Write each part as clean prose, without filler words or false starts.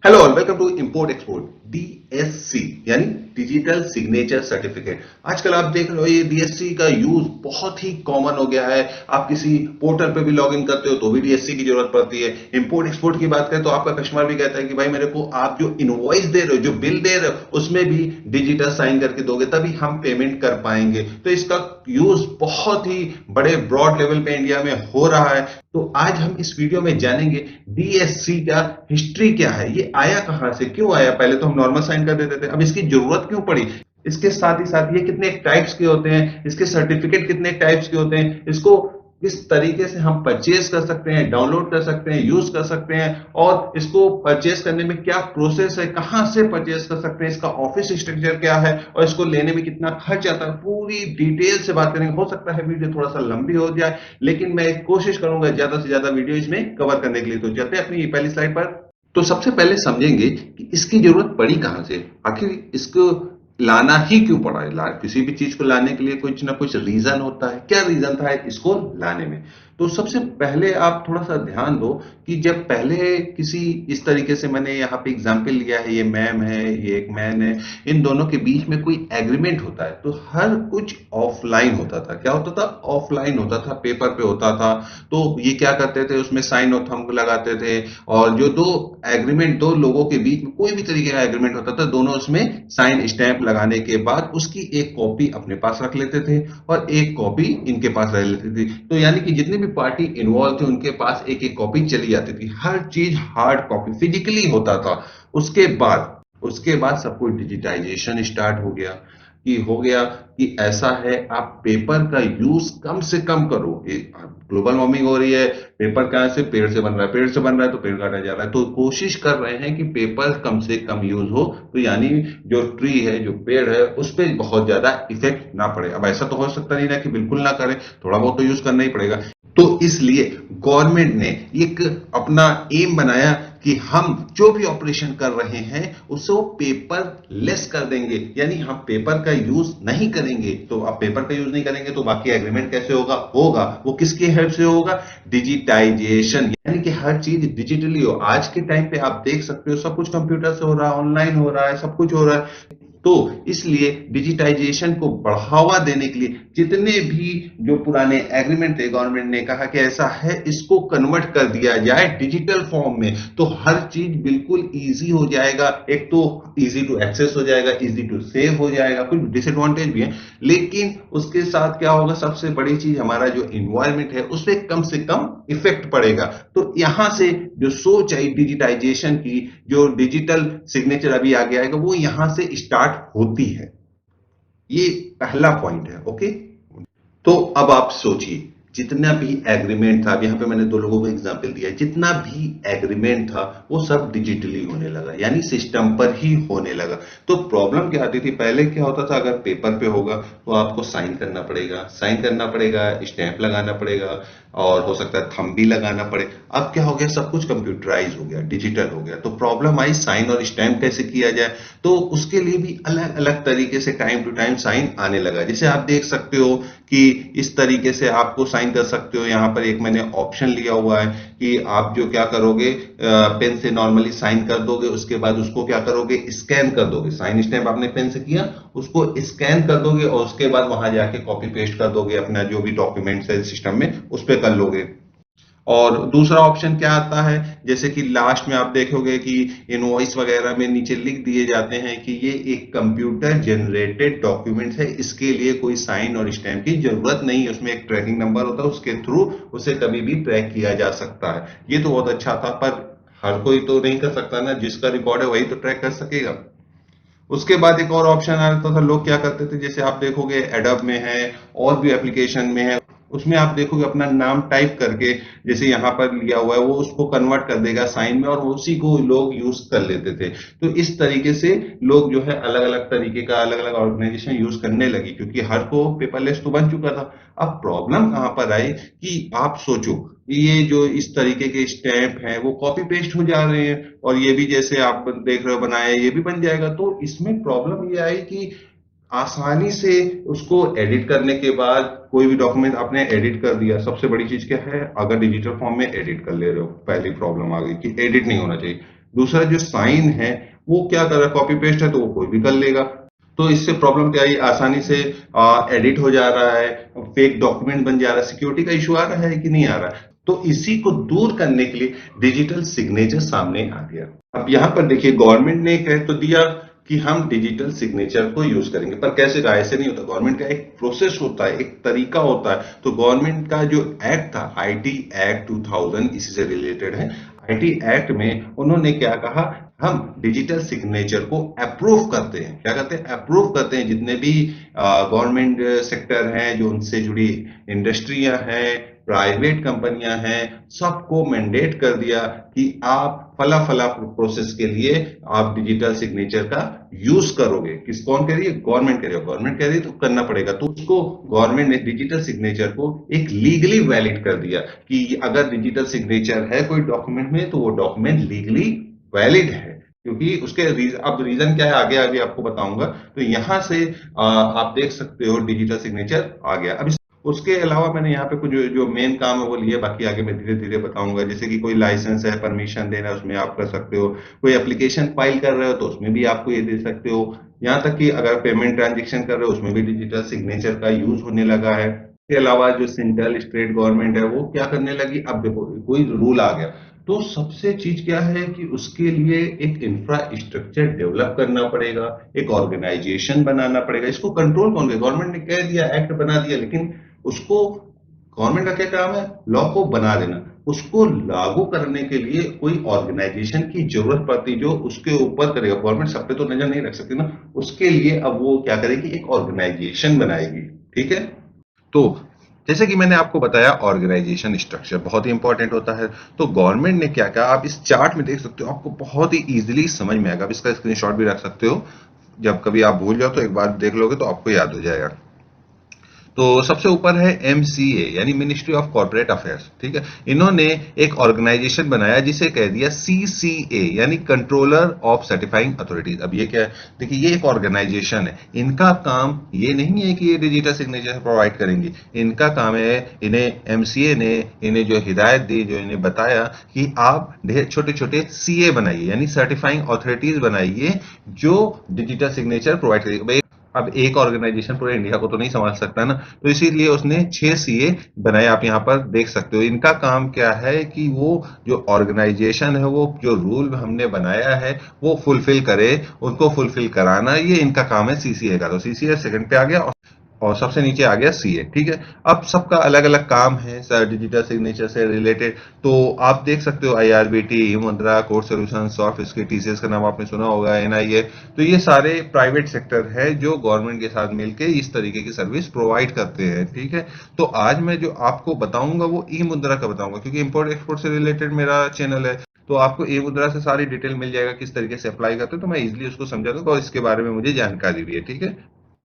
Hello और welcome to import export DSC यानी digital signature certificate. आजकल आप देख रहे हो ये डीएससी का यूज बहुत ही कॉमन हो गया है। आप किसी पोर्टल पे भी लॉगिन करते हो तो भी डीएससी की जरूरत पड़ती है। इंपोर्ट एक्सपोर्ट की बात करें तो आपका कस्टमर भी कहता है कि भाई मेरे को आप जो इनवॉइस दे रहे हो, जो बिल दे रहे हो, उसमें भी डिजिटल साइन करके दोगे तभी हम पेमेंट कर पाएंगे। तो इसका यूज बहुत ही बड़े ब्रॉड लेवल पे इंडिया में हो रहा है। तो आज हम इस वीडियो में जानेंगे डीएससी का हिस्ट्री क्या है, ये आया कहां से, क्यों आया। पहले तो हम नॉर्मल साइन कर देते थे, अब इसकी जरूरत क्यों पड़ी, इसके साथ ही साथ ये कितने टाइप्स के होते हैं, इसके सर्टिफिकेट कितने टाइप्स के होते हैं, इसको किस तरीके से हम परचेज कर सकते हैं, डाउनलोड कर सकते हैं, यूज कर सकते हैं, और इसको परचेज करने में क्या प्रोसेस है, कहां से परचेज कर सकते हैं, इसका ऑफिस स्ट्रक्चर क्या है और इसको लेने में कितना खर्च आता है, पूरी डिटेल से बात करेंगे। हो सकता है वीडियो थोड़ा सा लंबी हो जाए, लेकिन मैं कोशिश करूंगा ज्यादा से ज्यादा वीडियो इसमें कवर करने के लिए। तो चलते हैं अपनी पहली स्लाइड पर। तो सबसे पहले समझेंगे कि इसकी जरूरत पड़ी कहां से, आखिर इसको लाना ही क्यों पड़ा है। किसी भी चीज को लाने के लिए कुछ ना कुछ रीजन होता है। क्या रीजन था इसको लाने में? तो सबसे पहले आप थोड़ा सा ध्यान दो कि जब पहले किसी इस तरीके से, मैंने यहाँ पे एग्जांपल लिया है, ये मैम है, ये एक मैन है, इन दोनों के बीच में कोई एग्रीमेंट होता है तो हर कुछ ऑफलाइन होता था। क्या होता था? ऑफलाइन होता था, पेपर पे होता था। तो ये क्या करते थे, उसमें साइन और थंब लगाते थे, और जो दो एग्रीमेंट, दो लोगों के बीच में कोई भी तरीके का एग्रीमेंट होता था, दोनों उसमें साइन स्टैंप लगाने के बाद उसकी एक कॉपी अपने पास रख लेते थे और एक कॉपी इनके पास रह लेती थी। तो यानी कि जितने भी पार्टी इन्वॉल्व थे उनके पास एक एक कॉपी चली जाती थी। हर चीज हार्ड कॉपी फिजिकली होता था। उसके बाद सब कुछ डिजिटाइजेशन स्टार्ट हो गया। कि ऐसा है, आप पेपर का यूज कम से कम करो। ग्लोबल वार्मिंग हो रही है, पेपर कहां से, पेड़ से बन रहा है, पेड़ से बन रहा है तो पेड़ काटा जा रहा है, तो कोशिश कर रहे हैं कि पेपर कम से कम यूज हो। तो यानी जो ट्री है, जो पेड़ है, उस पर बहुत ज्यादा इफेक्ट ना पड़े। अब ऐसा तो हो सकता नहीं ना कि बिल्कुल ना करें, थोड़ा बहुत तो यूज करना ही पड़ेगा। तो इसलिए गवर्नमेंट ने एक अपना एम बनाया कि हम जो भी ऑपरेशन कर रहे हैं उसे वो पेपर लेस कर देंगे, यानी हम पेपर का यूज नहीं करेंगे। तो अब पेपर का यूज नहीं करेंगे तो बाकी एग्रीमेंट कैसे होगा वो किसकी हेल्प से होगा? डिजिटाइजेशन, यानी कि हर चीज डिजिटली हो। आज के टाइम पे आप देख सकते हो सब कुछ कंप्यूटर से हो रहा है, ऑनलाइन हो रहा है, सब कुछ हो रहा है। तो इसलिए डिजिटाइजेशन को बढ़ावा देने के लिए जितने भी जो पुराने एग्रीमेंट थे, गवर्नमेंट ने कहा कि ऐसा है, इसको कन्वर्ट कर दिया जाए डिजिटल फॉर्म में, तो हर चीज बिल्कुल इजी हो जाएगा। एक तो इजी टू एक्सेस हो जाएगा, इजी टू सेव हो जाएगा। कुछ डिसएडवांटेज भी है, लेकिन उसके साथ क्या होगा, सबसे बड़ी चीज हमारा जो इन्वायरमेंट है उस पर कम से कम इफेक्ट पड़ेगा। तो यहां से जो सोच आई डिजिटाइजेशन की, जो डिजिटल सिग्नेचर अभी आगे आएगा, वो यहां से स्टार्ट होती है। ये पहला पॉइंट है। ओके, तो अब आप सोचिए, जितना भी एग्रीमेंट था, अब यहां पे मैंने दो लोगों को एग्जांपल दिया, जितना भी एग्रीमेंट था वो सब डिजिटली होने लगा, यानी सिस्टम पर ही होने लगा। तो प्रॉब्लम क्या आती थी, पहले क्या होता था, अगर पेपर पे होगा तो आपको साइन करना पड़ेगा, स्टैंप लगाना पड़ेगा, और हो सकता है थंब भी लगाना पड़े। अब क्या हो गया, सब कुछ कंप्यूटराइज हो गया, डिजिटल हो गया। तो प्रॉब्लम आई, साइन और स्टैंप कैसे किया जाए। तो उसके लिए भी अलग अलग तरीके से टाइम टू टाइम साइन आने लगा। जैसे आप देख सकते हो कि इस तरीके से आपको साइन कर सकते हो। यहाँ पर एक मैंने ऑप्शन लिया हुआ है कि आप जो क्या करोगे, पेन से नॉर्मली साइन कर दोगे, उसके बाद उसको क्या करोगे, स्कैन कर दोगे। साइन स्टैंप आपने पेन से किया, उसको स्कैन कर दोगे और उसके बाद वहां जाके कॉपी पेस्ट कर दोगे, अपना जो भी डॉक्यूमेंट्स है सिस्टम में उस पर कर लोगे। और दूसरा ऑप्शन क्या आता है, जैसे कि लास्ट में आप देखोगे कि इनवॉइस वगैरह में नीचे लिख दिए जाते हैं कि ये एक कंप्यूटर जनरेटेड डॉक्यूमेंट है, इसके लिए कोई साइन और स्टैंप की जरूरत नहीं है। उसमें एक ट्रैकिंग नंबर होता है, उसके थ्रू उसे कभी भी ट्रैक किया जा सकता है। ये तो बहुत अच्छा था, पर हर कोई तो नहीं कर सकता ना, जिसका रिकॉर्ड है वही तो ट्रैक कर सकेगा। उसके बाद एक और ऑप्शन आता था, लोग क्या करते थे, जैसे आप देखोगे एडब में है, और भी एप्लीकेशन में है, उसमें आप देखोगे अपना नाम टाइप करके, जैसे यहाँ पर लिया हुआ है, वो उसको कन्वर्ट कर देगा साइन में, और उसी को लोग यूज कर लेते थे। तो इस तरीके से लोग जो है अलग अलग तरीके का, अलग अलग ऑर्गेनाइजेशन यूज करने लगी, क्योंकि हर को पेपरलेस तो बन चुका था। अब प्रॉब्लम कहां पर आई कि आप सोचो, ये जो इस तरीके के स्टैंप हैं वो कॉपी पेस्ट हो जा रहे हैं, और ये भी जैसे आप देख रहे हो बनाया, ये भी बन जाएगा। तो इसमें प्रॉब्लम ये आई कि आसानी से उसको एडिट करने के बाद, कोई भी डॉक्यूमेंट आपने एडिट कर दिया, सबसे बड़ी चीज क्या है, अगर डिजिटल फॉर्म में एडिट कर ले रहे हो, पहली प्रॉब्लम आ गई कि एडिट नहीं होना चाहिए। दूसरा जो साइन है वो क्या कर रहा है, कॉपी पेस्ट है तो वो कोई भी कर लेगा। तो इससे प्रॉब्लम क्या आई, आसानी से एडिट हो जा रहा है, फेक डॉक्यूमेंट बन जा रहा है, सिक्योरिटी का इशू आ रहा है कि नहीं आ रहा है। तो इसी को दूर करने के लिए डिजिटल सिग्नेचर सामने आ गया। अब यहां पर देखिए गवर्नमेंट ने कह तो दिया कि हम डिजिटल सिग्नेचर को यूज करेंगे, पर कैसे का, ऐसे नहीं होता। गवर्नमेंट का एक प्रोसेस होता है, एक तरीका होता है। तो गवर्नमेंट का जो एक्ट था, आईटी एक्ट 2000, इसी से रिलेटेड है। आईटी एक्ट में उन्होंने क्या कहा, हम डिजिटल सिग्नेचर को अप्रूव करते हैं। क्या करते हैं, अप्रूव करते हैं। जितने भी गवर्नमेंट सेक्टर हैं, जो उनसे जुड़ी इंडस्ट्रियां हैं, प्राइवेट कंपनियां हैं, सबको मैंडेट कर दिया कि आप फला फला प्रोसेस के लिए आप डिजिटल सिग्नेचर का यूज करोगे। कौन कह रही है, गवर्नमेंट कह रही है। गवर्नमेंट कह रही है तो करना पड़ेगा। तो उसको गवर्नमेंट ने डिजिटल सिग्नेचर को एक लीगली वैलिड कर दिया कि अगर डिजिटल सिग्नेचर है कोई डॉक्यूमेंट में तो वो डॉक्यूमेंट लीगली वैलिड है। क्योंकि उसके अब रीजन क्या है, आगे आगे आपको बताऊंगा। तो यहां से आप देख सकते हो डिजिटल सिग्नेचर आ गया। अब उसके अलावा मैंने यहाँ पे कुछ जो जो मेन काम है वो लिए, बाकी आगे मैं धीरे धीरे बताऊंगा। जैसे कि कोई लाइसेंस है, परमिशन देना है, उसमें आप कर सकते हो। कोई एप्लीकेशन फाइल कर रहे हो तो उसमें भी आपको ये दे सकते हो। यहाँ तक कि अगर पेमेंट ट्रांजेक्शन कर रहे हो उसमें भी डिजिटल सिग्नेचर का यूज होने लगा है। इसके अलावा जो सेंट्रल स्टेट गवर्नमेंट है वो क्या करने लगी, अब देखो कोई रूल आ गया तो सबसे चीज क्या है कि उसके लिए एक इंफ्रास्ट्रक्चर डेवलप करना पड़ेगा, एक ऑर्गेनाइजेशन बनाना पड़ेगा। इसको कंट्रोल कौन करे, गवर्नमेंट ने कह दिया, एक्ट बना दिया, लेकिन उसको, गवर्नमेंट का क्या काम है, लॉ को बना देना। उसको लागू करने के लिए कोई ऑर्गेनाइजेशन की जरूरत पड़ती जो उसके ऊपर करेगा। गवर्नमेंट सब पे तो नजर नहीं रख सकती ना। उसके लिए अब वो क्या करेगी, एक ऑर्गेनाइजेशन बनाएगी। ठीक है। तो जैसे कि मैंने आपको बताया, ऑर्गेनाइजेशन स्ट्रक्चर बहुत ही इंपॉर्टेंट होता है। तो गवर्नमेंट ने क्या कहा, आप इस चार्ट में देख सकते हो, आपको बहुत ही इजीली समझ में आएगा। आप इसका स्क्रीनशॉट भी रख सकते हो। जब कभी आप भूल जाओ तो एक बार देख लोगे तो आपको याद हो जाएगा। तो सबसे ऊपर है एमसीए, यानी मिनिस्ट्री ऑफ कॉर्पोरेट अफेयर्स। ठीक है। इन्होंने एक ऑर्गेनाइजेशन बनाया जिसे कह दिया सीसीए, यानी कंट्रोलर ऑफ सर्टिफाइंग अथॉरिटीज। अब ये क्या है, देखिए ये एक ऑर्गेनाइजेशन है। इनका काम ये नहीं है कि ये डिजिटल सिग्नेचर प्रोवाइड करेंगे। इनका काम है, इन्हें एमसीए ने इन्हें जो हिदायत दी, जो इन्हें बताया कि आप ढेर छोटे छोटे सीए बनाइए, यानी सर्टिफाइंग अथॉरिटीज बनाइए जो डिजिटल सिग्नेचर प्रोवाइड करेगी। अब एक ऑर्गेनाइजेशन पूरे इंडिया को तो नहीं संभाल सकता ना, तो इसीलिए उसने 6 सीए बनाए। आप यहाँ पर देख सकते हो। इनका काम क्या है कि वो जो ऑर्गेनाइजेशन है, वो जो रूल हमने बनाया है वो फुलफिल करे, उनको फुलफिल कराना, ये इनका काम है सीसीए का। तो सीसीए सेकंड पे आ गया और सबसे नीचे आ गया सीए। ठीक है। अब सबका अलग अलग काम है सर डिजिटल सिग्नेचर से रिलेटेड। तो आप देख सकते हो आईआरबीटी, ई मुद्रा, कोड सॉल्यूशन, सॉफ्ट इसके, टीसीएस का नाम आपने सुना होगा, एनआईए। तो ये सारे प्राइवेट सेक्टर है जो गवर्नमेंट के साथ मिलकर इस तरीके की सर्विस प्रोवाइड करते हैं। ठीक है। तो आज मैं जो आपको बताऊंगा वो ई मुद्रा का बताऊंगा, क्योंकि इंपोर्ट एक्सपोर्ट से रिलेटेड मेरा चैनल है। तो आपको ई मुद्रा से सारी डिटेल मिल जाएगा, किस तरीके से अप्लाई करते हो, तो मैं इजिली उसको समझा दूंगा और इसके बारे में मुझे जानकारी भी है। ठीक है।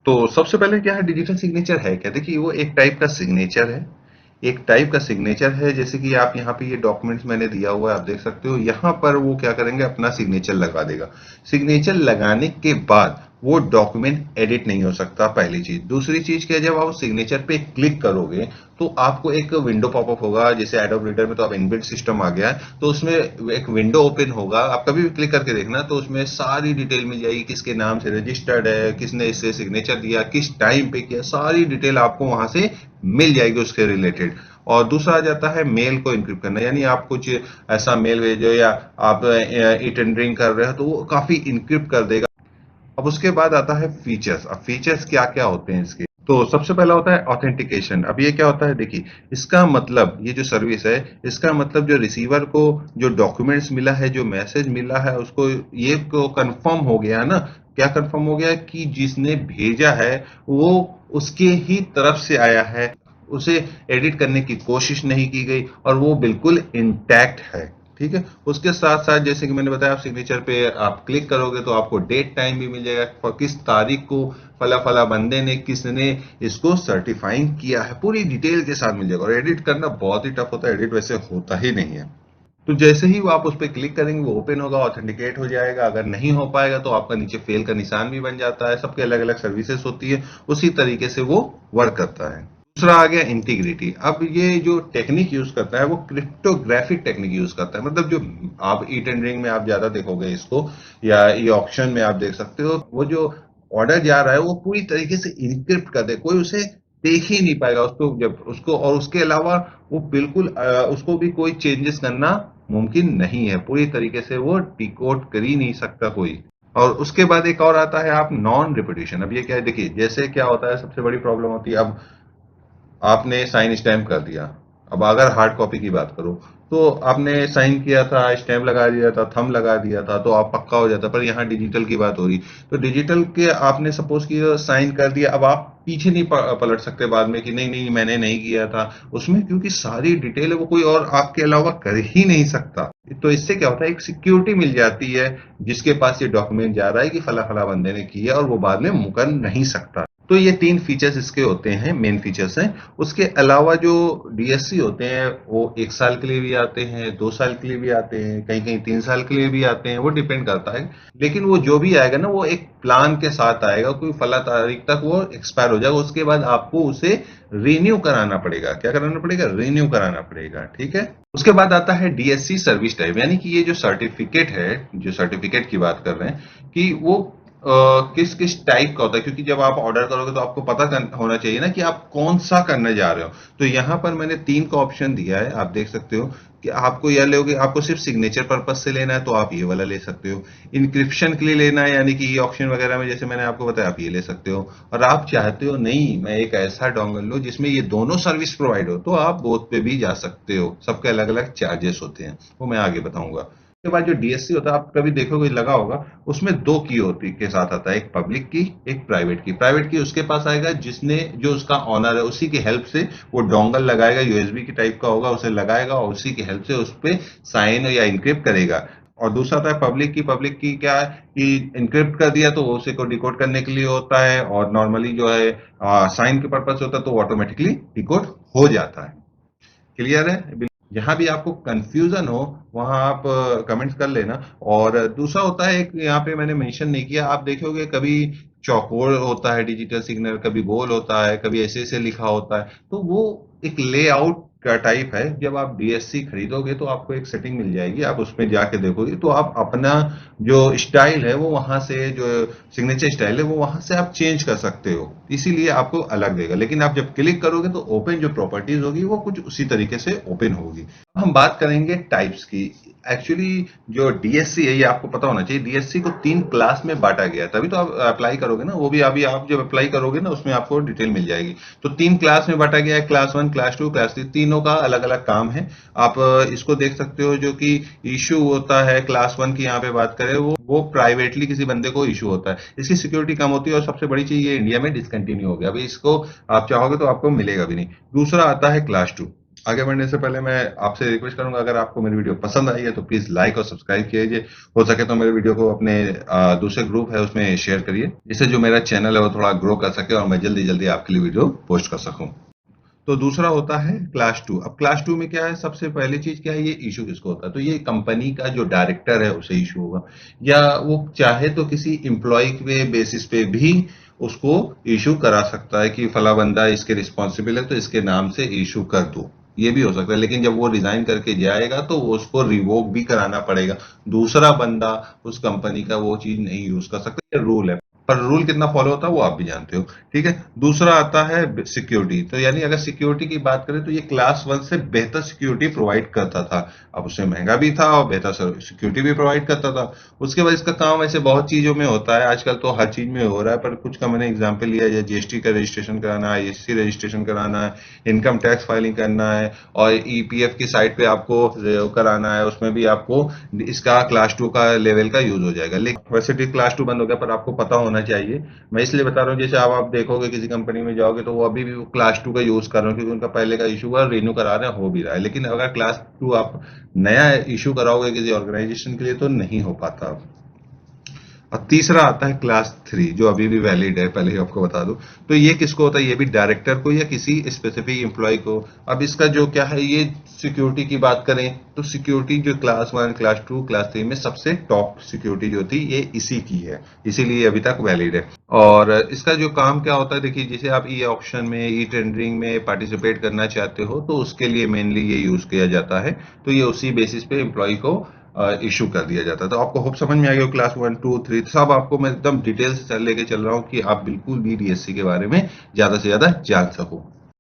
तो सबसे पहले क्या है, डिजिटल सिग्नेचर है क्या? देखिए वो एक टाइप का सिग्नेचर है। एक टाइप का सिग्नेचर है। जैसे कि आप यहाँ पे ये डॉक्यूमेंट्स मैंने दिया हुआ है, आप देख सकते हो। यहाँ पर वो क्या करेंगे, अपना सिग्नेचर लगा देगा। सिग्नेचर लगाने के बाद वो डॉक्यूमेंट एडिट नहीं हो सकता, पहली चीज। दूसरी चीज क्या है, जब आप सिग्नेचर पे क्लिक करोगे तो आपको एक विंडो पॉपअप होगा। जैसे एडोब रीडर में तो अब इनबिल्ट सिस्टम आ गया है, तो उसमें एक विंडो ओपन होगा। आप कभी भी क्लिक करके देखना, तो उसमें सारी डिटेल मिल जाएगी, किसके नाम से रजिस्टर्ड है, किसने इससे सिग्नेचर दिया, किस टाइम पे किया, सारी डिटेल आपको वहां से मिल जाएगी उसके रिलेटेड। और दूसरा आ जाता है मेल को इनक्रिप्ट करना, यानी आप कुछ ऐसा मेल भेजो या आप ई टेंडरिंग कर रहे हो तो वो काफी इनक्रिप्ट कर देगा। अब उसके बाद आता है फीचर्स। अब फीचर्स क्या क्या होते हैं इसके, तो सबसे पहला होता है ऑथेंटिकेशन। अब ये क्या होता है, देखिए इसका मतलब, ये जो सर्विस है, इसका मतलब जो रिसीवर को जो डॉक्यूमेंट्स मिला है, जो मैसेज मिला है, उसको ये कंफर्म हो गया ना। क्या कंफर्म हो गया कि जिसने भेजा है वो उसके ही तरफ से आया है, उसे एडिट करने की कोशिश नहीं की गई और वो बिल्कुल इंटैक्ट है। ठीक है। उसके साथ साथ जैसे कि मैंने बताया, आप सिग्नेचर पे आप क्लिक करोगे तो आपको डेट टाइम भी मिल जाएगा, और किस तारीख को फला फला बंदे ने, किसने इसको सर्टिफाइंग किया है, पूरी डिटेल के साथ मिल जाएगा। और एडिट करना बहुत ही टफ होता है, एडिट वैसे होता ही नहीं है। तो जैसे ही वो आप उस पर क्लिक करेंगे वो ओपन होगा, ऑथेंटिकेट हो जाएगा। अगर नहीं हो पाएगा तो आपका नीचे फेल का निशान भी बन जाता है। सबके अलग अलग सर्विसेज होती है, उसी तरीके से वो वर्क करता है। दूसरा आ गया इंटीग्रिटी। अब ये जो टेक्निक यूज करता है वो क्रिप्टोग्राफिक टेक्निक यूज करता है, मतलब जो आप ई टेंडरिंग में आप ज्यादा देखोगे इसको, या ये ऑक्शन में आप देख सकते हो, वो जो ऑर्डर जा रहा है वो पूरी तरीके से इनक्रिप्ट कर दे, कोई उसे देख ही नहीं पाएगा उसको, जब उसको, और उसके अलावा वो बिल्कुल उसको भी कोई चेंजेस करना मुमकिन नहीं है, पूरी तरीके से वो डिकोड कर ही नहीं सकता कोई। और उसके बाद एक और आता है आप नॉन रिपीटेशन। अब ये क्या है, देखिए जैसे क्या होता है, सबसे बड़ी प्रॉब्लम होती है, अब आपने साइन स्टैम्प कर दिया, अब अगर हार्ड कॉपी की बात करो तो आपने साइन किया था, स्टैम्प लगा दिया था, थंब लगा दिया था, तो आप पक्का हो जाता, पर यहाँ डिजिटल की बात हो रही, तो डिजिटल के आपने सपोज कि साइन कर दिया, अब आप पीछे नहीं पलट सकते बाद में कि नहीं नहीं मैंने नहीं किया था उसमें, क्योंकि सारी डिटेल है वो कोई और आपके अलावा कर ही नहीं सकता। तो इससे क्या होता है, एक सिक्योरिटी मिल जाती है जिसके पास ये डॉक्यूमेंट जा रहा है कि फला फला बंदे ने किया, और वो बाद में मुकर नहीं सकता। तो ये 3 फीचर्स इसके होते हैं, मेन फीचर्स हैं। उसके अलावा जो डीएससी होते हैं वो 1 साल के लिए भी आते हैं, 2 साल के लिए भी आते हैं, कहीं-कहीं 3 साल के लिए भी आते हैं, वो डिपेंड करता है। लेकिन वो जो भी आएगा ना वो एक प्लान के साथ आएगा, कोई फला तारीख तक वो एक्सपायर हो जाएगा, उसके बाद आपको उसे रिन्यू कराना पड़ेगा। क्या कराना पड़ेगा? रिन्यू कराना पड़ेगा, ठीक है? उसके बाद आता है डीएससी सर्विस टाइप, यानी कि ये जो सर्टिफिकेट है, जो सर्टिफिकेट की बात कर रहे हैं कि वो किस किस टाइप का होता है, क्योंकि जब आप ऑर्डर करोगे तो आपको पता होना चाहिए ना कि आप कौन सा करने जा रहे हो। तो यहाँ पर मैंने 3 का ऑप्शन दिया है, आप देख सकते हो कि आपको यह लोगे, आपको सिर्फ सिग्नेचर पर्पज से लेना है तो आप ये वाला ले सकते हो, इंक्रिप्शन के लिए लेना है यानी कि ई ऑप्शन वगैरह में जैसे मैंने आपको बताया आप ये ले सकते हो, और आप चाहते हो नहीं मैं एक ऐसा डोंगल लो जिसमें ये दोनों सर्विस प्रोवाइड हो, तो आप बोथ पे भी जा सकते हो। सबके अलग अलग चार्जेस होते हैं, वो मैं आगे बताऊंगा। के बाद जो डीएससी होता है, आप कभी देखोगे लगा होगा, उसमें 2 की होती के साथ आता है, एक पब्लिक की, एक प्राइवेट की। प्राइवेट की उसके पास आएगा जिसने, जो उसका ऑनर है, उसी की हेल्प से वो डोंगल लगाएगा, यूएसबी की टाइप का होगा, उसे लगाएगा और उसी की हेल्प से उस पर साइन या इंक्रिप्ट करेगा। और दूसरा आता है पब्लिक की। पब्लिक की क्या है कि इंक्रिप्ट कर दिया तो उसे को डिकोड करने के लिए होता है, और नॉर्मली जो है साइन के पर्पज से होता है, तो ऑटोमेटिकली डिकोड हो जाता है। क्लियर है? जहां भी आपको कंफ्यूजन हो वहां आप कमेंट्स कर लेना। और दूसरा होता है, एक यहाँ पे मैंने मेंशन नहीं किया, आप देखोगे कभी चौकोर होता है डिजिटल सिग्नल, कभी गोल होता है, कभी ऐसे ऐसे लिखा होता है, तो वो एक लेआउट का टाइप है। जब आप डीएससी खरीदोगे तो आपको एक सेटिंग मिल जाएगी, आप उसमें जाके देखोगे तो आप अपना जो स्टाइल है वो वहां से, जो सिग्नेचर स्टाइल है वो वहां से आप चेंज कर सकते हो, इसीलिए आपको अलग देगा। लेकिन आप जब क्लिक करोगे तो ओपन जो प्रॉपर्टीज होगी वो कुछ उसी तरीके से ओपन होगी। हम बात करेंगे टाइप्स की। एक्चुअली जो डीएससी है ये आपको पता होना चाहिए, डीएससी को 3 क्लास में बांटा गया है, तभी तो आप अप्लाई करोगे ना, वो भी अभी आप जब अप्लाई करोगे ना उसमें आपको डिटेल मिल जाएगी। तो 3 क्लास में बांटा गया है, क्लास 1, क्लास 2, क्लास 3, तीनों का अलग अलग काम है। आप इसको देख सकते हो, जो कि इशू होता है क्लास 1 की यहाँ पे बात करें, वो प्राइवेटली किसी बंदे को इशू होता है, इसकी सिक्योरिटी कम होती है, और सबसे बड़ी चीज ये इंडिया में डिसकंटिन्यू हो गया, अभी इसको आप चाहोगे तो आपको मिलेगा भी नहीं। दूसरा आता है क्लास 2। आगे बढ़ने से पहले मैं आपसे रिक्वेस्ट करूंगा, अगर आपको मेरी वीडियो पसंद आई है तो प्लीज लाइक और सब्सक्राइब कीजिए, हो सके तो मेरे वीडियो को अपने दूसरे ग्रुप है उसमें शेयर करिए, जिससे जो मेरा चैनल है वो थोड़ा ग्रो कर सके और मैं जल्दी जल्दी आपके लिए वीडियो पोस्ट कर सकूं। तो दूसरा होता है क्लास 2। अब क्लास 2 में क्या है, सबसे पहली चीज क्या है, ये इशू किसको होता है, तो ये कंपनी का जो डायरेक्टर है उसे इशू होगा, या वो चाहे तो किसी एम्प्लॉय के बेसिस पे भी उसको इशू करा सकता है कि फला बंदा इसके रिस्पॉन्सिबल है तो इसके नाम से इशू कर दो, ये भी हो सकता है। लेकिन जब वो रिजाइन करके जाएगा तो उसको रिवोक भी कराना पड़ेगा, दूसरा बंदा उस कंपनी का वो चीज नहीं यूज कर सकता, ये रूल है। पर रूल कितना फॉलो होता है वो आप भी जानते हो, ठीक है। दूसरा आता है सिक्योरिटी। तो यानी अगर सिक्योरिटी की बात करें तो ये क्लास 1 से बेहतर सिक्योरिटी प्रोवाइड करता था, अब उससे महंगा भी था और बेहतर सिक्योरिटी भी प्रोवाइड करता था। उसके बाद इसका काम ऐसे बहुत चीजों में होता है, आजकल तो हर चीज में हो रहा है, पर कुछ का मैंने एग्जाम्पल लिया है, जीएसटी का रजिस्ट्रेशन कराना है, एससी रजिस्ट्रेशन कराना है, इनकम टैक्स फाइलिंग करना है, और ईपीएफ की साइट पे आपको कराना है, उसमें भी आपको इसका क्लास 2 का लेवल का यूज हो जाएगा। लेकिन वैसे भी क्लास 2 बंद हो गया, पर आपको पता होना चाहिए, मैं इसलिए बता रहा हूँ, जैसे अब आप देखोगे किसी कंपनी में जाओगे तो वो अभी भी वो क्लास 2 का यूज कर रहे हो, क्योंकि उनका पहले का इशू हुआ, रिन्यू करा रहे हैं, हो भी रहा है। लेकिन अगर क्लास 2 आप नया इशू कराओगे किसी ऑर्गेनाइजेशन के लिए तो नहीं हो पाता। और तीसरा आता है क्लास 3 जो अभी भी वैलिड है, पहले ही आपको बता दूं। तो ये किसको होता है, ये भी डायरेक्टर को या किसी स्पेसिफिक एम्प्लॉय को। अब इसका जो क्या है, ये सिक्योरिटी की बात करें तो सिक्योरिटी जो क्लास 1, क्लास 2, क्लास 3 में सबसे टॉप सिक्योरिटी जो थी ये इसी की है, इसीलिए अभी तक वैलिड है। और इसका जो काम क्या होता है, देखिए जैसे आप ई ऑक्शन में, ई टेंडरिंग में पार्टिसिपेट करना चाहते हो तो उसके लिए मेनली ये यूज किया जाता है। तो ये उसी बेसिस पे एम्प्लॉय को इशू कर दिया जाता है। तो आपको होप समझ में आ गया, क्लास 1, 2, 3 सब आपको मैं एकदम डिटेल से लेके चल रहा हूँ कि आप बिल्कुल भी डीएससी के बारे में ज्यादा से ज्यादा जान सको।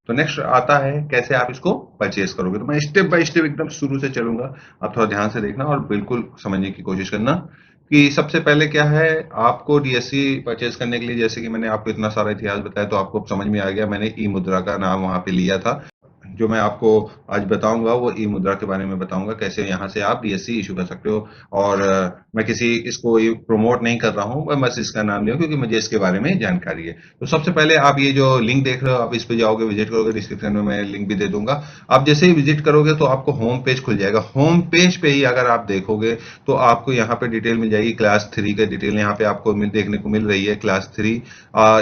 तो नेक्स्ट आता है कैसे आप इसको परचेज करोगे। तो मैं स्टेप बाय स्टेप एकदम शुरू से चलूंगा, आप थोड़ा ध्यान से देखना और बिल्कुल समझने की कोशिश करना कि सबसे पहले क्या है। आपको डीएससी परचेज करने के लिए, जैसे कि मैंने आपको इतना सारा इतिहास बताया तो आपको समझ में आ गया, मैंने ई मुद्रा का नाम वहां पे लिया था। जो मैं आपको आज बताऊंगा वो ई मुद्रा के बारे में बताऊंगा, कैसे यहाँ से आप डीएससी इशू कर सकते हो। और मैं किसी इसको ये प्रमोट नहीं कर रहा हूँ, मैं बस इसका नाम लिया क्योंकि मुझे इसके बारे में जानकारी है। तो सबसे पहले आप ये जो लिंक देख रहे हो, आप इस पे जाओगे, विजिट करोगे, डिस्क्रिप्शन में मैं लिंक भी दे दूंगा। आप जैसे ही विजिट करोगे तो आपको होम पेज खुल जाएगा। होम पेज पे ही अगर आप देखोगे तो आपको यहाँ पे डिटेल मिल जाएगी, क्लास 3 का डिटेल यहाँ पे आपको देखने को मिल रही है। क्लास 3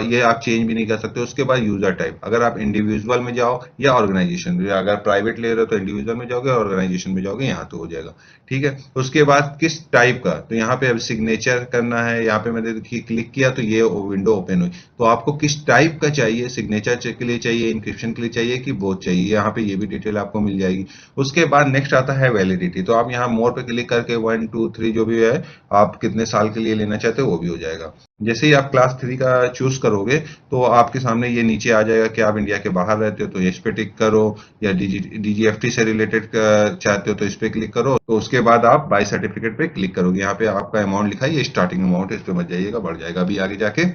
ये आप चेंज भी नहीं कर सकते। उसके बाद यूजर टाइप, अगर आप इंडिविजुअल में जाओ या ऑर्गेनाइजेशन, अगर प्राइवेट ले रहे हो तो इंडिविजुअल में जाओगे, ऑर्गेनाइजेशन में जाओगे यहाँ तो हो जाएगा। ठीक है, उसके बाद किस टाइप का, तो यहाँ पे अब सिग्नेचर करना है। यहाँ पे मैंने क्लिक किया तो ये विंडो ओपन हुई। तो आपको किस टाइप का चाहिए, सिग्नेचर के लिए चाहिए, इंक्रिप्शन के लिए चाहिए कि बोथ चाहिए, यहाँ पे ये भी डिटेल आपको मिल जाएगी। उसके बाद नेक्स्ट आता है वैलिडिटी। तो आप यहाँ मोर पे क्लिक करके 1, 2, 3 जो भी है आप कितने साल के लिए लेना चाहते हो वो भी हो जाएगा। जैसे ही आप क्लास 3 का चूज करोगे तो आपके सामने ये नीचे आ जाएगा कि आप इंडिया के बाहर रहते हो तो इस पे टिक करो, या डीजीएफटी से रिलेटेड चाहते हो तो इस पे क्लिक करो। तो उसके बाद आप बाय सर्टिफिकेट पे क्लिक करोगे, यहाँ पे आपका अमाउंट लिखा है, ये स्टार्टिंग अमाउंट है, इस पे मत जाइएगा, बढ़ जाएगा अभी आगे जाके।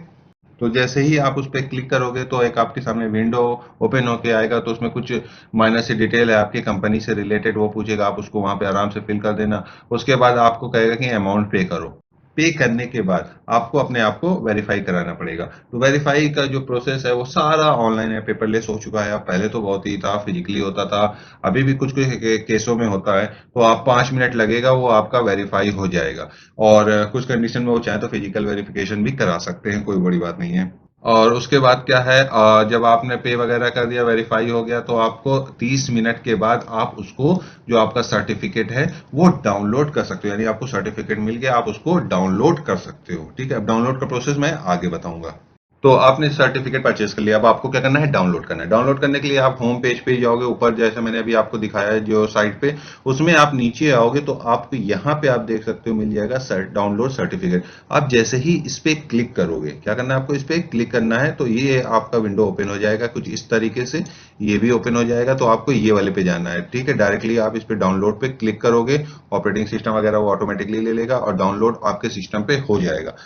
तो जैसे ही आप उस पर क्लिक करोगे तो एक आपके सामने विंडो ओपन होके आएगा। तो उसमें कुछ माइनर सी डिटेल है आपकी कंपनी से रिलेटेड, वो पूछेगा, आप उसको वहां पे आराम से फिल कर देना। उसके बाद आपको कहेगा कि अमाउंट पे करो। पे करने के बाद आपको अपने आप को वेरीफाई कराना पड़ेगा। तो वेरीफाई का जो प्रोसेस है वो सारा ऑनलाइन है, पेपरलेस हो चुका है। अब पहले तो बहुत ही था, फिजिकली होता था, अभी भी कुछ कुछ केसों में होता है। तो आप 5 मिनट लगेगा, वो आपका वेरीफाई हो जाएगा। और कुछ कंडीशन में वो चाहे तो फिजिकल वेरिफिकेशन भी करा सकते हैं, कोई बड़ी बात नहीं है। और उसके बाद क्या है, जब आपने पे वगैरह कर दिया, वेरीफाई हो गया, तो आपको 30 मिनट के बाद आप उसको, जो आपका सर्टिफिकेट है वो डाउनलोड कर सकते हो। यानी आपको सर्टिफिकेट मिल गया, आप उसको डाउनलोड कर सकते हो। ठीक है, अब डाउनलोड का प्रोसेस मैं आगे बताऊंगा। तो आपने सर्टिफिकेट परचेज कर लिया, अब आपको क्या करना है, डाउनलोड करना है। डाउनलोड करने के लिए आप होम पेज पे जाओगे, ऊपर जैसे मैंने अभी आपको दिखाया है जो साइट पे, उसमें आप नीचे आओगे तो आपको यहाँ पे आप देख सकते हो मिल जाएगा डाउनलोड सर्टिफिकेट। आप जैसे ही इस पे क्लिक करोगे, क्या करना है आपको, इस पे क्लिक करना है तो ये आपका विंडो ओपन हो जाएगा कुछ इस तरीके से। ये भी ओपन हो जाएगा तो आपको ये वाले पे जाना है। ठीक है, डायरेक्टली आप इस पे डाउनलोड पे क्लिक करोगे, ऑपरेटिंग सिस्टम वगैरह वो ऑटोमेटिकली ले लेगा और डाउनलोड आपके सिस्टम पे हो जाएगा।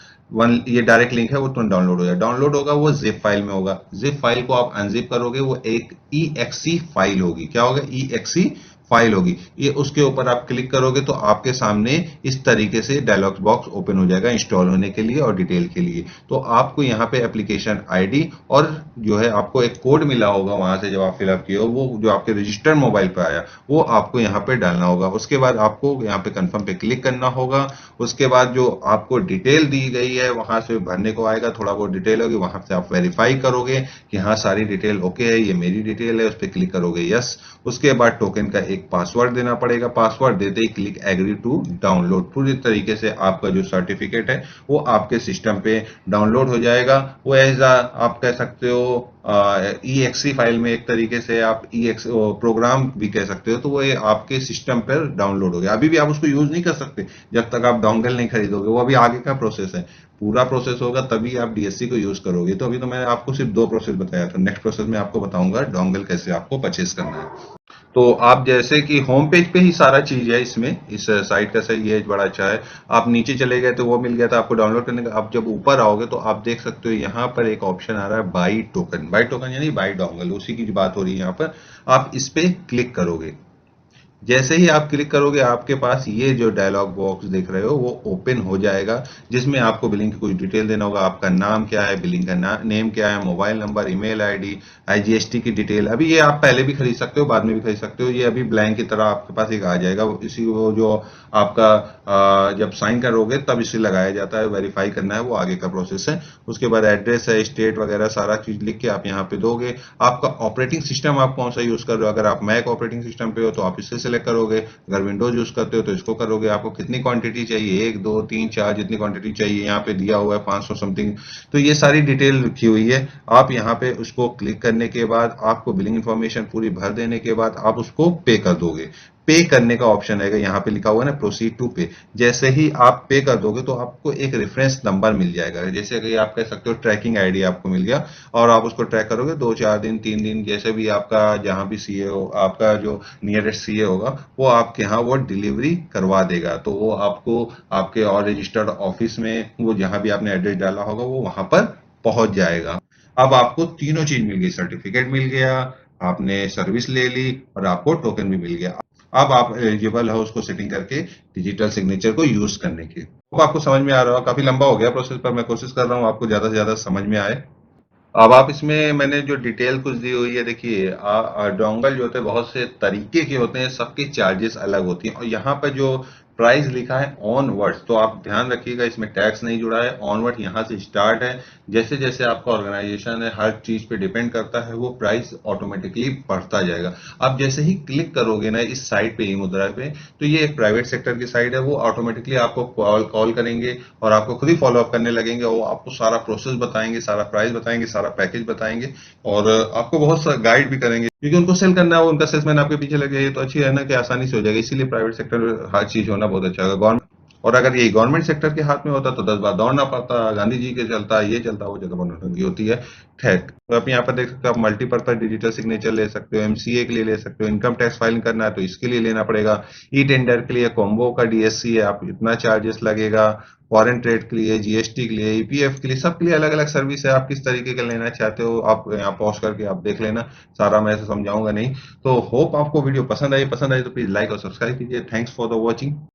ये डायरेक्ट लिंक है, वो तुरंत डाउनलोड हो जाएगा। डाउनलोड होगा वो जिप फाइल में होगा। जिप फाइल को आप अनजिप करोगे, वो एक ईएक्सी फाइल होगी। क्या होगा, ईएक्सी फाइल होगी। ये उसके ऊपर आप क्लिक करोगे तो आपके सामने इस तरीके से डायलॉग बॉक्स ओपन हो जाएगा इंस्टॉल होने के लिए और डिटेल के लिए। तो आपको यहाँ पे एप्लीकेशन आईडी और जो है आपको एक कोड मिला होगा वहां से जब आप फिलअप किए हो, वो जो आपके रजिस्टर्ड मोबाइल पे आया वो आपको यहाँ पे डालना होगा। उसके बाद आपको यहाँ पे कंफर्म पे क्लिक करना होगा। उसके बाद जो आपको डिटेल दी गई है वहां से भरने को आएगा, थोड़ा बहुत डिटेल होगी, वहां से आप वेरीफाई करोगे कि हाँ सारी डिटेल ओके है, ये मेरी डिटेल है, उस पर क्लिक करोगे यस। उसके बाद टोकन का एक पासवर्ड देना पड़ेगा। पासवर्ड देते ही क्लिक एग्री टू डाउनलोड। पूरी तरीके से आपका जो सर्टिफिकेट है वो आपके सिस्टम पे डाउनलोड हो जाएगा। वो एज आप कह सकते हो ईएक्सी फाइल में, एक तरीके से आप ईएक्स प्रोग्राम भी कह सकते हो। तो वो आपके सिस्टम पर डाउनलोड हो गया। अभी भी आप उसको यूज नहीं कर सकते जब तक आप डोंगल नहीं खरीदोगे, वो अभी आगे का प्रोसेस है। पूरा प्रोसेस होगा तभी आप डीएससी को यूज करोगे। तो अभी तो मैंने आपको सिर्फ 2 प्रोसेस बताया था, नेक्स्ट प्रोसेस में आपको बताऊंगा डोंगल कैसे आपको परचेस करना है। तो आप जैसे कि होम पेज पे ही सारा चीज है, इसमें इस साइट का सही है, बड़ा अच्छा है। आप नीचे चले गए तो वो मिल गया था आपको डाउनलोड करने का। आप जब ऊपर आओगे तो आप देख सकते हो यहाँ पर एक ऑप्शन आ रहा है बाई टोकन। बाई टोकन यानी बाई डोंगल, उसी की बात हो रही है यहाँ पर। आप इस पे क्लिक करोगे। जैसे ही आप क्लिक करोगे आपके पास ये जो डायलॉग बॉक्स देख रहे हो वो ओपन हो जाएगा, जिसमें आपको बिलिंग की कुछ डिटेल देना होगा। आपका नाम क्या है, बिलिंग का नेम क्या है, mobile number, email ID, IGST की डिटेल। अभी ये आप पहले भी खरीद सकते हो, बाद में भी खरीद सकते हो। ये अभी ब्लैंक की तरह आपके पास एक आ जाएगा। इसी वो जो आपका जब साइन करोगे तब इसे लगाया जाता है, वेरीफाई करना है, वो आगे का प्रोसेस है। उसके बाद एड्रेस है, स्टेट वगैरह सारा चीज लिख के आप यहाँ पे दोगे। आपका ऑपरेटिंग सिस्टम आप कौन सा यूज कर रहे हो, अगर आप मैक ऑपरेटिंग सिस्टम पे हो तो आप इसे सिलेक्ट करोगे, अगर विंडोज यूज करते हो तो इसको करोगे। आपको कितनी क्वांटिटी चाहिए, 1 2 3 4, जितनी क्वांटिटी चाहिए यहाँ पे दिया हुआ है 500 समथिंग। तो ये सारी डिटेल लिखी हुई है। आप यहाँ पे उसको क्लिक करने के बाद आपको बिलिंग इन्फॉर्मेशन पूरी भर देने के बाद आप उसको पे कर दोगे। पे करने का ऑप्शन आएगा, यहाँ पे लिखा हुआ है ना प्रोसीड टू पे। जैसे ही आप पे कर दोगे तो आपको एक रेफरेंस नंबर मिल जाएगा, जैसे कि आप कह सकते हो ट्रैकिंग आईडी आपको मिल गया। और आप उसको ट्रैक करोगे 2 4 दिन 3 दिन, जैसे भी आपका जहां भी सीए हो, आपका जो नियरेस्ट सीए होगा वो आपके यहाँ वो डिलीवरी करवा देगा। तो वो आपको आपके और रजिस्टर्ड ऑफिस में वो जहां भी आपने एड्रेस डाला होगा वो वहां पर पहुंच जाएगा। अब आपको तीनों चीज मिल गई, सर्टिफिकेट मिल गया, आपने सर्विस ले ली और आपको टोकन भी मिल गया। अब आप एलिजिबल हो उसको सेटिंग करके डिजिटल सिग्नेचर को यूज करने के। अब आपको समझ में आ रहा हो, काफी लंबा हो गया प्रोसेस, पर मैं कोशिश कर रहा हूँ आपको ज्यादा से ज्यादा समझ में आए। अब आप इसमें मैंने जो डिटेल कुछ दी हुई है, देखिए डोंगल जो होते हैं बहुत से तरीके के होते हैं, सबकी चार्जेस अलग होती हैं। और यहाँ पर जो प्राइस लिखा है ऑनवर्ड, तो आप ध्यान रखिएगा इसमें टैक्स नहीं जुड़ा है, ऑनवर्ड यहाँ से स्टार्ट है। जैसे जैसे आपका ऑर्गेनाइजेशन है हर चीज पे डिपेंड करता है, वो प्राइस ऑटोमेटिकली बढ़ता जाएगा। आप जैसे ही क्लिक करोगे ना इस साइट पे, ई मुद्रा पे, तो ये एक प्राइवेट सेक्टर की साइट है, वो ऑटोमेटिकली आपको कॉल कॉल करेंगे और आपको खुद ही फॉलो अप करने लगेंगे। वो आपको सारा प्रोसेस बताएंगे, सारा प्राइस बताएंगे, सारा पैकेज बताएंगे और आपको बहुत सा गाइड भी करेंगे, क्योंकि उनको सेल करना है, वो उनका सेल्समैन आपके पीछे लगे। ये तो अच्छी है ना कि आसानी से हो जाएगा, इसीलिए प्राइवेट सेक्टर हर चीज होना बहुत अच्छा है। गवर्नमेंट, और अगर ये गवर्नमेंट सेक्टर के हाथ में होता तो 10 बार दौड़ना पड़ता, गांधी जी के चलता, ये चलता, वो जगह बनोटंगी होती है। खैर, तो आप यहाँ पर देख सकते हो, आप मल्टीपर्पज डिजिटल सिग्नेचर ले सकते हो, एमसीए के लिए ले सकते हो, इनकम टैक्स फाइलिंग करना है तो इसके लिए लेना पड़ेगा। ई टेंडर के लिए कॉम्बो का डीएससी है, आप इतना चार्जेस लगेगा। फॉरेन ट्रेड के लिए, जीएसटी के लिए, ईपीएफ के लिए, सबके लिए अलग अलग सर्विस है। आप किस तरीके का लेना चाहते हो आप यहाँ पॉज करके आप देख लेना, सारा मैं ऐसे समझाऊंगा नहीं। तो होप आपको वीडियो पसंद आई तो प्लीज लाइक और सब्सक्राइब कीजिए। Thanks for the watching.